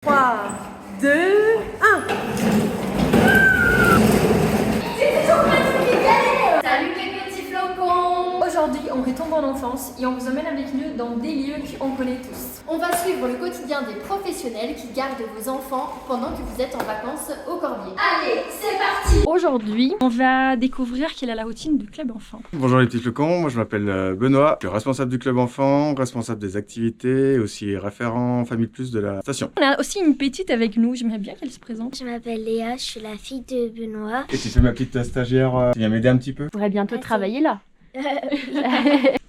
3, 2, 1. Salut les petits flocons! Aujourd'hui, on retombe en enfance et on vous emmène avec nous dans des lieux qu'on connaît tous. On va suivre le quotidien des professionnels qui gardent vos enfants pendant que vous êtes en vacances au Corbier. Allez, c'est parti! Aujourd'hui, on va découvrir quelle est la routine du club enfant. Bonjour les petits flocons, moi je m'appelle Benoît, je suis responsable du club enfant, responsable des activités et aussi référent Famille Plus de la station. On a aussi une petite avec nous, j'aimerais bien qu'elle se présente. Je m'appelle Léa, je suis la fille de Benoît. Et tu fais ma petite stagiaire, tu viens m'aider un petit peu? Je pourrais bientôt travailler là. Il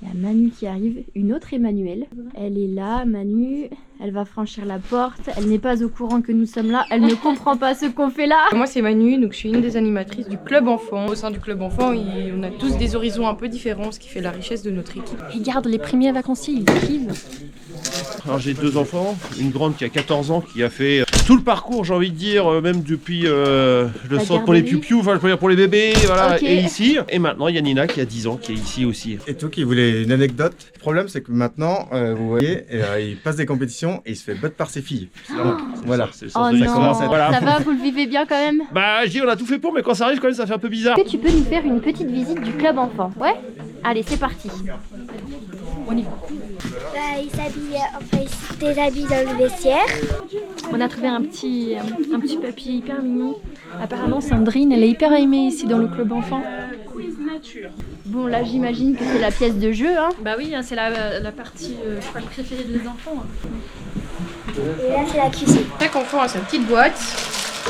y a Manu qui arrive, une autre Emmanuelle. Elle est là, Manu, elle va franchir la porte, elle n'est pas au courant que nous sommes là, elle ne comprend pas ce qu'on fait là. Moi c'est Manu, donc je suis une des animatrices du club enfant. Au sein du club enfant, on a tous des horizons un peu différents, ce qui fait la richesse de notre équipe. Regarde, les premiers vacanciers, ils arrivent. Alors j'ai deux enfants, une grande qui a 14 ans qui a fait tout le parcours, j'ai envie de dire, même depuis le centre pour les piou-piou, enfin je peux dire pour les bébés, voilà, Ok. et ici. Et maintenant il y a Nina qui a 10 ans qui est ici aussi. Et toi qui voulais une anecdote, le problème c'est que maintenant, vous voyez, il passe des compétitions et il se fait battre par ses filles. Donc voilà. C'est le Oh sens de l'histoire. non, commence à être- Voilà. ça va, vous le vivez bien quand même? Bah je dis on a tout fait pour, mais quand ça arrive quand même ça fait un peu bizarre. Est-ce que tu peux nous faire une petite visite du club enfant? Ouais? Allez, c'est parti. On y va. Il s'habille, enfin, il se déshabille dans le vestiaire. On a trouvé un petit papier hyper mignon. Apparemment, Sandrine, elle est hyper aimée ici dans le club enfant. Bon, là j'imagine que c'est la pièce de jeu, hein? Bah oui, hein, c'est la partie, je crois, préférée des enfants. Et là, c'est la cuisine. Chaque enfant a sa petite boîte,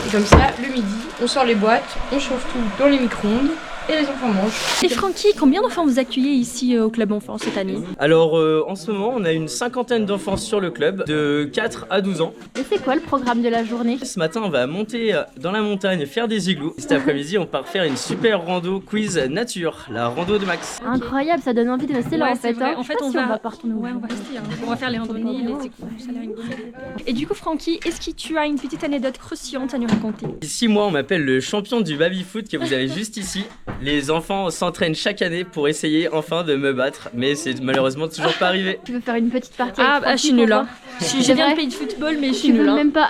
et comme ça, le midi, on sort les boîtes, on chauffe tout dans les micro-ondes, et les enfants mangent. Et Francky, combien d'enfants vous accueillez ici au club enfant cette année? Alors en ce moment on a une cinquantaine d'enfants sur le club de 4 à 12 ans. Et c'est quoi le programme de la journée? Ce matin on va monter dans la montagne faire des igloos. Cet après-midi on part faire une super rando quiz nature, la rando de Max. Incroyable, ça donne envie de rester là Ouais, en c'est fait. vrai. Hein. En fait, Je sais on pas si va pas retourner au Ouais, on va rester. Hein. On va faire les randonnées, les écoutes. Ça a l'air une bonne idée. Et du coup, Francky, est-ce que tu as une petite anecdote croustillante à nous raconter? Ici moi on m'appelle le champion du baby-foot que vous avez juste ici. Les enfants s'entraînent chaque année pour essayer enfin de me battre, mais c'est malheureusement toujours pas arrivé. Tu veux faire une petite partie Ah, avec bah, je Francky suis nulle. pour Hein. voir? Je viens de pays de football, mais je suis Tu nulle. veux Hein. même pas.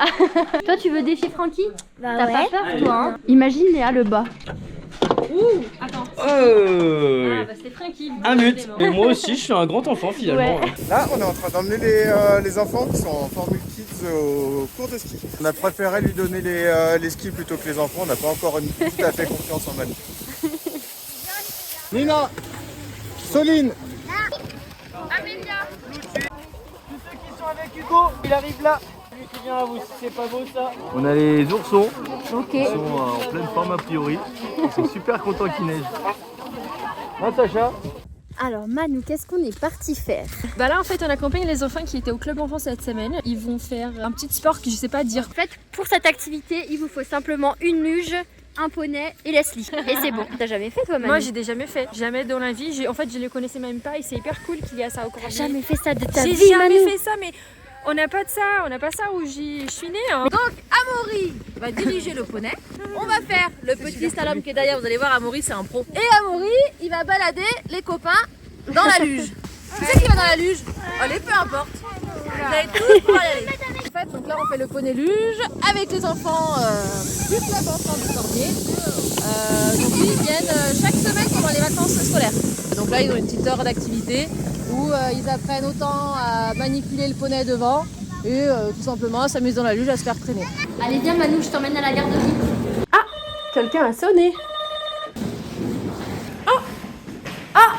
Toi, tu veux défier Francky? Bah T'as ouais. pas peur, toi, hein? Imagine Léa le bas. Ouh, attends. Oh Ah, bah, c'était Francky. un but. Mais moi aussi je suis un grand enfant finalement. Ouais. Là, on est en train d'emmener les enfants qui sont en Formule Kids au cours de ski. On a préféré lui donner les skis plutôt que les enfants, on n'a pas encore tout à fait confiance en Manu. Nina, Soline, On a les oursons, Ok. ils sont en pleine forme a priori. Ils sont super contents qu'il neige. Hein Sacha? Alors Manu, qu'est-ce qu'on est parti faire? Bah là, en fait, on accompagne les enfants qui étaient au club enfant cette semaine. Ils vont faire un petit sport que je sais pas dire. En fait, pour cette activité, il vous faut simplement une luge, un poney et Leslie. Et c'est bon. T'as jamais fait toi Manu? Moi, j'ai jamais fait. Jamais dans la vie. En fait, je les connaissais même pas et c'est hyper cool qu'il y a ça au T'as Corbier. jamais fait ça de ta J'ai vie jamais Manu? fait ça, mais on n'a pas de ça. On n'a pas ça où je suis née. Hein. Amaury va diriger le poney. On va faire le petit slalom qui est derrière. Vous allez voir, Amaury c'est un pro. Et Amaury, il va balader les copains dans la luge. Tu sais qui va dans la luge? Allez, peu importe. Vous allez tous pouvoir y aller. En fait, donc là on fait le poney luge avec les enfants du club enfant du Corbier. Donc ils viennent chaque semaine pendant les vacances scolaires. Donc là ils ont une petite heure d'activité où ils apprennent autant à manipuler le poney devant et tout simplement à s'amuser dans la luge, à se faire traîner. Allez viens Manu, je t'emmène à la garderie. Quelqu'un a sonné.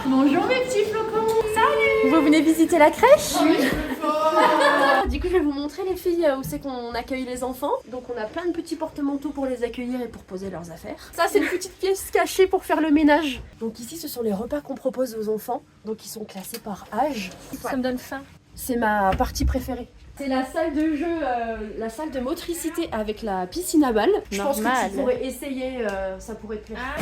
Bonjour mes petits flocons. Vous venez visiter la crèche? Du coup, je vais vous montrer les filles où c'est qu'on accueille les enfants. Donc, on a plein de petits porte-manteaux pour les accueillir et pour poser leurs affaires. Ça, c'est une petite pièce cachée pour faire le ménage. Donc, ici, ce sont les repas qu'on propose aux enfants. Donc, ils sont classés par âge. Ça me donne faim. C'est ma partie préférée. C'est la salle de jeu, la salle de motricité avec la piscine à balles. Je pense que Normal. tu pourrais essayer, ça pourrait te plaire.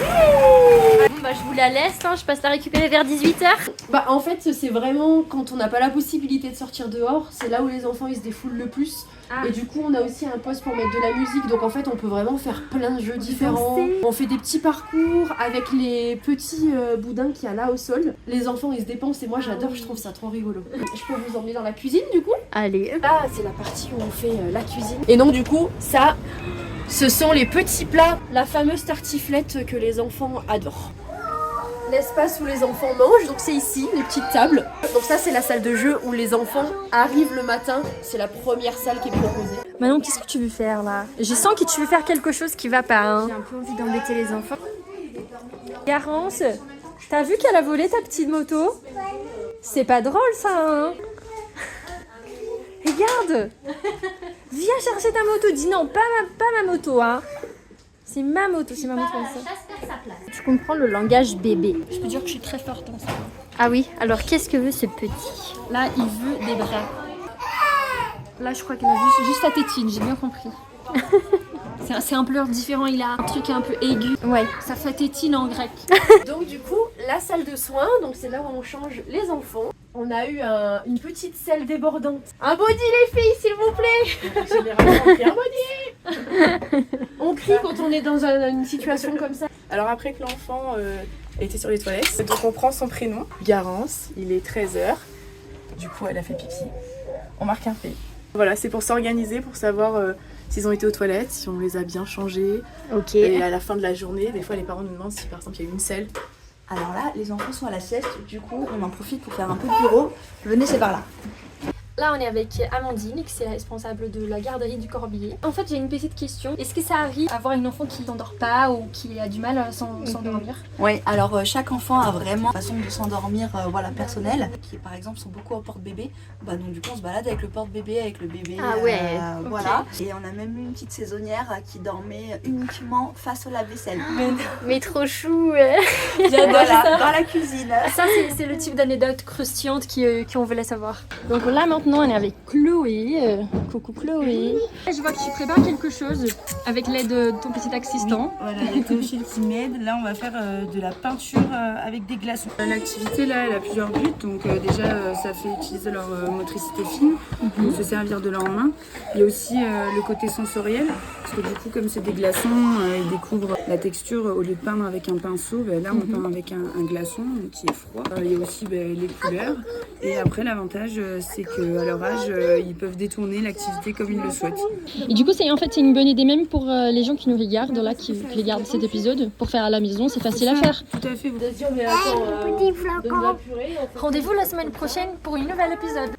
Bon bah je vous la laisse, hein, je passe la récupérer vers 18h. Bah en fait c'est vraiment quand on n'a pas la possibilité de sortir dehors, c'est là où les enfants ils se défoulent le plus. Et du coup on a aussi un poste pour mettre de la musique, donc en fait on peut vraiment faire plein de jeux différents. On fait des petits parcours avec les petits boudins qu'il y a là au sol. Les enfants ils se dépensent et moi j'adore, je trouve ça trop rigolo. Je peux vous emmener dans la cuisine du coup. Allez. Là c'est la partie où on fait la cuisine. Et donc du coup ça, ce sont les petits plats, la fameuse tartiflette que les enfants adorent. L'espace où les enfants mangent, donc c'est ici, les petites tables. Donc ça c'est la salle de jeu où les enfants arrivent le matin, c'est la première salle qui est proposée. Manon, qu'est-ce que tu veux faire là? Je sens que tu veux faire quelque chose qui va pas. Hein. J'ai un peu envie d'embêter les enfants. Garance, t'as vu qu'elle a volé ta petite moto? C'est pas drôle ça, hein? Regarde! Viens chercher ta moto, dis non, pas ma moto, hein! C'est ma moto, ça. Tu comprends le langage bébé. Je peux dire que je suis très forte en ça. Ah oui, alors qu'est-ce que veut ce petit? Là, il veut des bras. Là, je crois qu'elle a vu juste sa tétine, j'ai bien compris. C'est un pleur différent, il a un truc un peu aigu. Ouais. Ça fait tétine en grec. Donc du coup, la salle de soins, donc c'est là où on change les enfants. On a eu une petite selle débordante. Un body les filles, s'il vous plaît. Généralement on crie un body. On crie quand on est dans une situation comme ça. Alors après que l'enfant était sur les toilettes, donc on prend son prénom, Garance, il est 13h. Du coup elle a fait pipi. On marque un fait. Voilà, c'est pour s'organiser, pour savoir s'ils ont été aux toilettes, si on les a bien changés. Ok. Et à la fin de la journée, des fois les parents nous demandent si par exemple il y a eu une selle. Alors là, les enfants sont à la sieste, du coup on en profite pour faire un peu de bureau. Venez, c'est par là. Là, on est avec Amandine, qui est la responsable de la garderie du Corbier. En fait, j'ai une petite question. Est-ce que ça arrive à avoir une enfant qui s'endort pas ou qui a du mal à s'endormir? Oui, alors chaque enfant a vraiment une façon de s'endormir voilà, personnelle, qui par exemple sont beaucoup en porte-bébé. Bah, donc du coup on se balade avec le porte-bébé, avec le bébé. Ah ouais, voilà. Et on a même eu une petite saisonnière qui dormait uniquement face au lave-vaisselle. Mais trop chou. J'adore voilà, ça. Dans la cuisine. Ça, c'est le type d'anecdote croustillante qu'on voulait savoir. Donc là, maintenant, on est avec Chloé. Coucou Chloé. Je vois que tu prépares quelque chose avec l'aide de ton petit assistant. Oui, voilà, il y a Théophile qui m'aide. Là, on va faire de la peinture avec des glaçons. L'activité, là, elle a plusieurs buts. Donc déjà, ça fait utiliser leur motricité fine, pour se servir de leurs mains. Il y a aussi le côté sensoriel, parce que du coup, comme c'est des glaçons, ils découvrent la texture. Au lieu de peindre avec un pinceau, là, on peint avec un glaçon qui est froid. Il y a aussi les couleurs. Et après, l'avantage, c'est qu'à leur âge, ils peuvent détourner l'activité comme ils le souhaitent. Et du coup, c'est une bonne idée même pour les gens qui nous regardent, là, qui regardent cet épisode. Pour faire à la maison, c'est facile à faire. Tout à fait. Rendez-vous la semaine prochaine pour une nouvelle épisode.